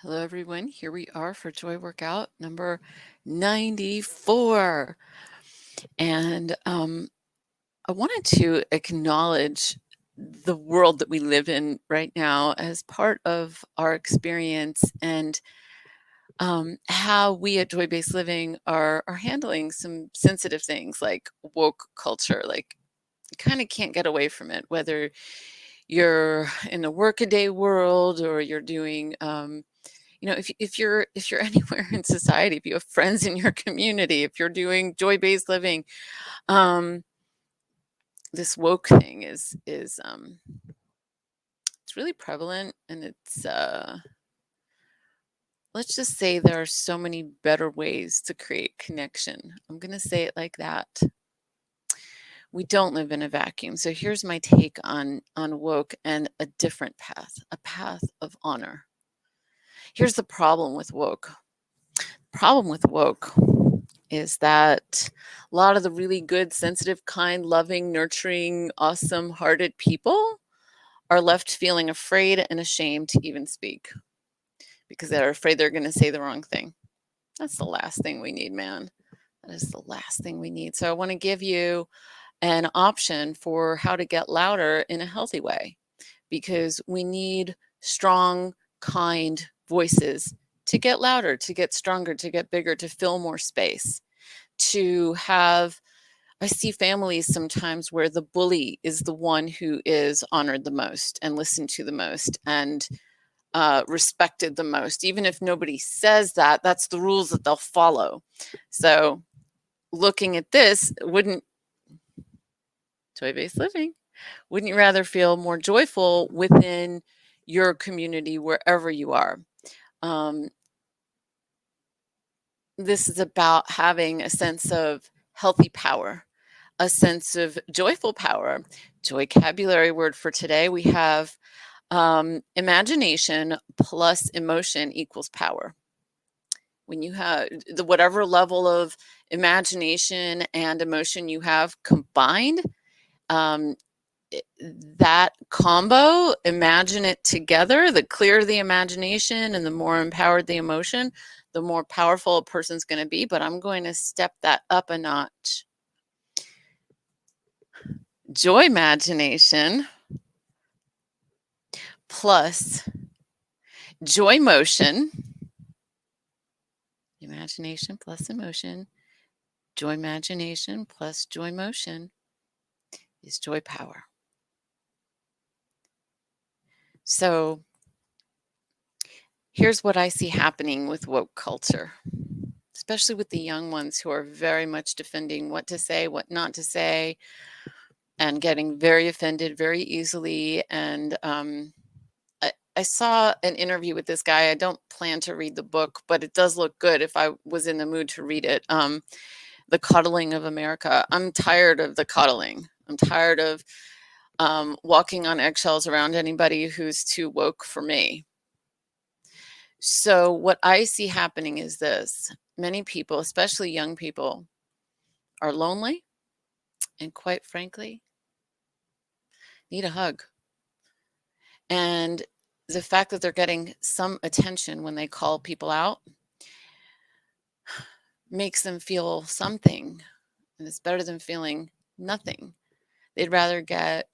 Hello, everyone. Here we are for Joy Workout number 94. And I wanted to acknowledge the world that we live in right now as part of our experience and how we at Joy Based Living are handling some sensitive things like woke culture. Like, you kind of can't get away from it, whether you're in the workaday world or you're doing if you're anywhere in society, if you have friends in your community, if you're doing joy-based living, this woke thing is it's really prevalent, and it's let's just say there are so many better ways to create connection. I'm going to say it like that. We don't live in a vacuum. So here's my take on woke and a different path, a path of honor. Here's the problem with woke. Problem with woke is that a lot of the really good, sensitive, kind, loving, nurturing, awesome hearted people are left feeling afraid and ashamed to even speak because they're afraid they're going to say the wrong thing. That's the last thing we need, man. That is the last thing we need. So I want to give you an option for how to get louder in a healthy way, because we need strong, kind voices to get louder, to get stronger, to get bigger, to fill more space, to have. I see families sometimes where the bully is the one who is honored the most and listened to the most and respected the most. Even if nobody says that, that's the rules that they'll follow. So looking at this, wouldn't joy-based living, wouldn't you rather feel more joyful within your community wherever you are? This is about having a sense of healthy power, a sense of joyful power. Joy-cabulary word for today, we have imagination plus emotion equals power. When you have whatever level of imagination and emotion you have combined, that combo, imagine it together, the clearer the imagination and the more empowered the emotion, the more powerful a person's going to be. But I'm going to step that up a notch. Joy imagination plus joy motion. Imagination plus emotion. Joy imagination plus joy motion is joy power. So here's what I see happening with woke culture, especially with the young ones who are very much defending what to say, what not to say, and getting very offended very easily. And I saw an interview with this guy. I don't plan to read the book, but it does look good if I was in the mood to read it. The Coddling of America. I'm tired of the coddling. I'm tired of walking on eggshells around anybody who's too woke for me. So what I see happening is this. Many people, especially young people, are lonely and, quite frankly, need a hug. And the fact that they're getting some attention when they call people out makes them feel something, and it's better than feeling nothing. They'd rather get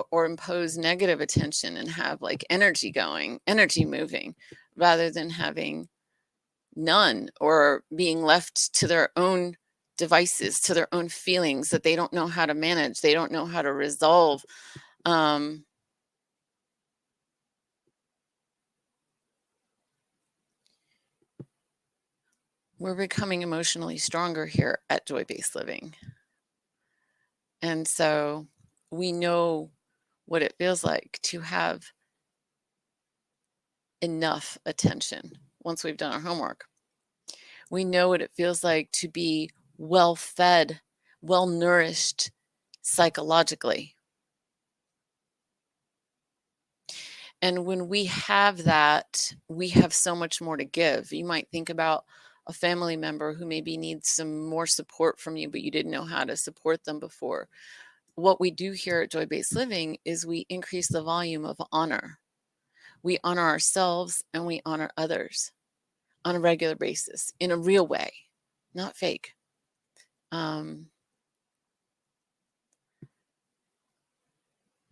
or impose negative attention and have like energy going, energy moving, rather than having none or being left to their own devices, to their own feelings that they don't know how to manage, they don't know how to resolve. We're becoming emotionally stronger here at Joy Based Living. And so we know what it feels like to have enough attention once we've done our homework. We know what it feels like to be well fed, well nourished psychologically. And when we have that, we have so much more to give. You might think about a family member who maybe needs some more support from you, but you didn't know how to support them before. What we do here at Joy Based Living is we increase the volume of honor. we honor ourselves and we honor others on a regular basis in a real way, not fake. I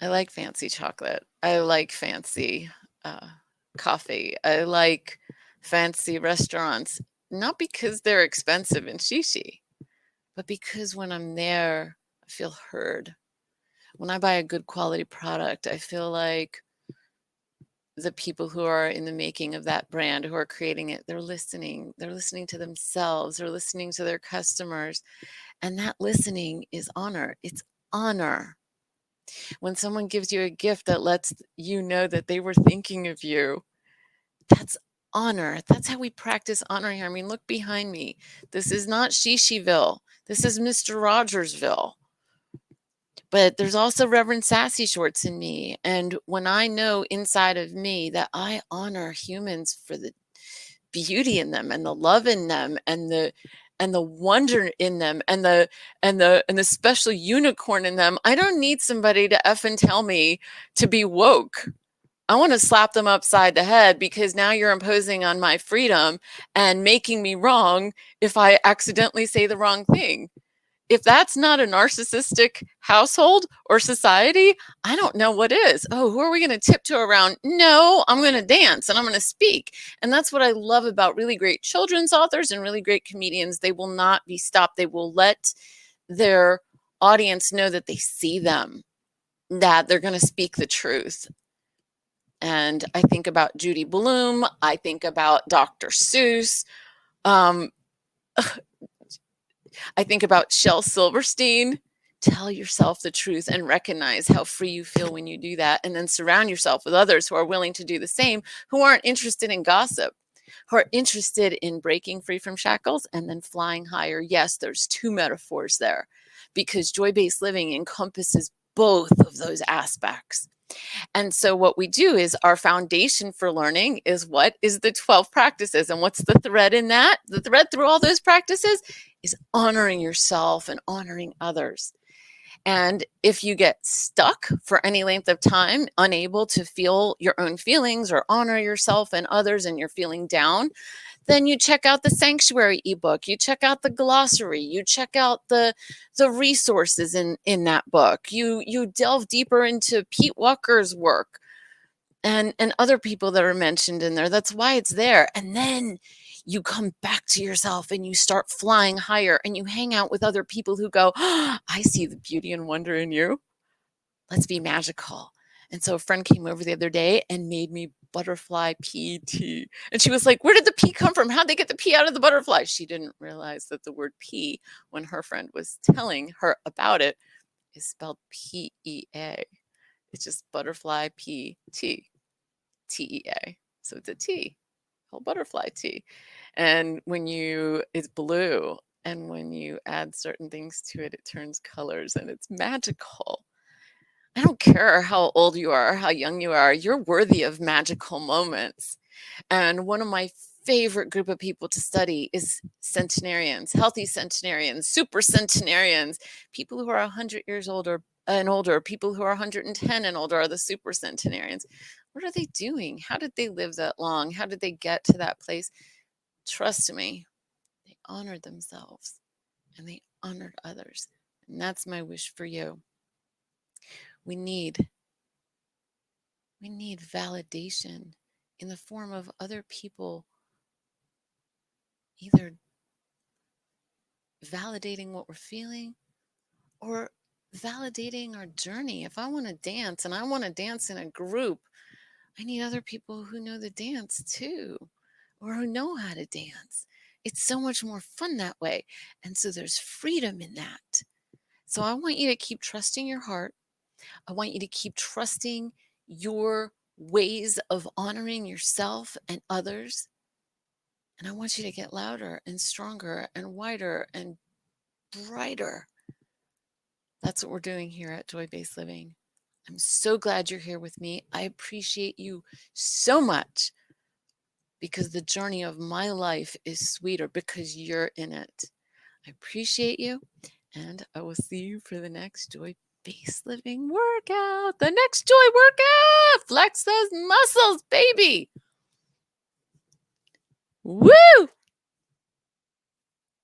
like fancy chocolate. I like fancy coffee. I like fancy restaurants, not because they're expensive and shishi, but because when I'm there, I feel heard. When I buy a good quality product, I feel like the people who are in the making of that brand, who are creating it, they're listening. They're listening to themselves. They're listening to their customers. And that listening is honor. It's honor. When someone gives you a gift that lets you know that they were thinking of you, that's honor. That's how we practice honor here. I mean, look behind me. This is not Shishiville. This is Mr. Rogersville. But there's also Reverend Sassy Shorts in me. And when I know inside of me that I honor humans for the beauty in them and the love in them and the wonder in them and the special unicorn in them, I don't need somebody to effing tell me to be woke. I want to slap them upside the head, because now you're imposing on my freedom and making me wrong if I accidentally say the wrong thing. If that's not a narcissistic household or society, I don't know what is. Oh, who are we going to tiptoe around? No, I'm going to dance and I'm going to speak. And that's what I love about really great children's authors and really great comedians. They will not be stopped. They will let their audience know that they see them, that they're going to speak the truth. And I think about Judy Blume. I think about Dr. Seuss. I think about Shel Silverstein. Tell yourself the truth and recognize how free you feel when you do that. And then surround yourself with others who are willing to do the same, who aren't interested in gossip, who are interested in breaking free from shackles and then flying higher. Yes, there's two metaphors there, because joy-based living encompasses both of those aspects. And so what we do is, our foundation for learning is what is the 12 practices. And what's the thread in that? The thread through all those practices is honoring yourself and honoring others. And if you get stuck for any length of time, unable to feel your own feelings or honor yourself and others, and you're feeling down, then you check out the Sanctuary ebook, you check out the glossary, you check out the resources in that book, you delve deeper into Pete Walker's work and other people that are mentioned in there. That's why it's there. And then you come back to yourself and you start flying higher, and you hang out with other people who go, oh, I see the beauty and wonder in you. Let's be magical. And so a friend came over the other day and made me butterfly pea tea. And she was like, where did the pea come from? How'd they get the pea out of the butterfly? She didn't realize that the word pea, when her friend was telling her about it, is spelled P-E-A. It's just butterfly pea tea, T-E-A. So it's a tea, whole butterfly tea. And it's blue. And when you add certain things to it, it turns colors and it's magical. I don't care how old you are, how young you are, you're worthy of magical moments. And one of my favorite group of people to study is centenarians, healthy centenarians, super centenarians, people who are 100 years older and older, people who are 110 and older are the super centenarians. What are they doing? How did they live that long? How did they get to that place? Trust me, they honored themselves and they honored others. And that's my wish for you. We need validation in the form of other people either validating what we're feeling or validating our journey. If I want to dance and I want to dance in a group, I need other people who know the dance too, or who know how to dance. It's so much more fun that way. And so there's freedom in that. So I want you to keep trusting your heart. I want you to keep trusting your ways of honoring yourself and others. And I want you to get louder and stronger and wider and brighter. That's what we're doing here at Joy Based Living. I'm so glad you're here with me. I appreciate you so much, because the journey of my life is sweeter because you're in it. I appreciate you, and I will see you for the next Joy Space living workout. The next joy workout. Flex those muscles, baby. Woo!